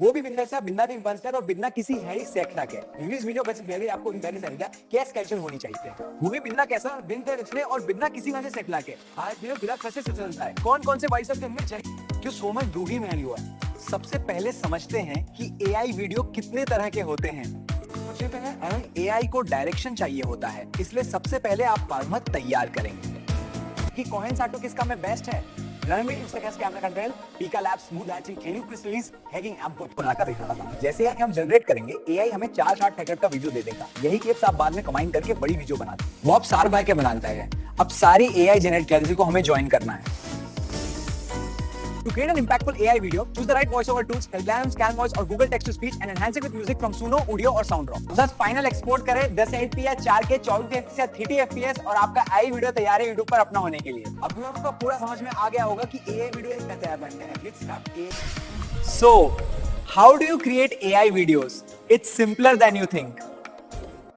वो भी बिना भी इन्फ्लुएंसर और बिना किसी हैरी सेक्टर के। इंग्लिश वीडियो बस पहले आपको पहले समझा कैश कैजुअल होनी चाहिए, वो भी बिना कैसा बिना रिश्ते और बिना किसी वजह से सेक्टर के। आज बिना पैसे से चलता है। कौन से भाई साहब में चाहिए क्यों सो मच रूढ़ी में हुआ है। सबसे पहले समझते हैं कि एआई वीडियो कितने तरह के होते हैं। सबसे पहले एआई को डायरेक्शन चाहिए होता है, इसलिए सबसे पहले आप फॉर्मेट तैयार करेंगे कि कौन सा टू किसका में बेस्ट है। कैमरा कंट्रोल, पीका lab, smooth etching, cleaning crystals, hanging app बनाकर दिखाना। जैसे ही हम जनरेट करेंगे, एआई हमें 4-8 सेकंड का वीडियो दे देगा। यही क्लिप्स आप बाद में कंबाइन करके बड़ी वीडियो बनाते हैं। वो आप सार बाय के बनाता है। अब सारी एआई जनरेट कर को हमें ज्वाइन करना है। To create an impactful AI video, choose the right voiceover tools, Telegram, Scan Voice और Google Text to Speech and enhance it with music from Suno, Udio और SoundRaw। बस फाइनल एक्सपोर्ट करें 1080p या 4K 24fps या 30 fps और आपका AI video तैयार है YouTube पर अपना होने के लिए। अब लोगों को पूरा समझ में आ गया होगा कि AI वीडियो एक कैसे बनते हैं। Let's start. So, how do you create AI videos? It's simpler than you think.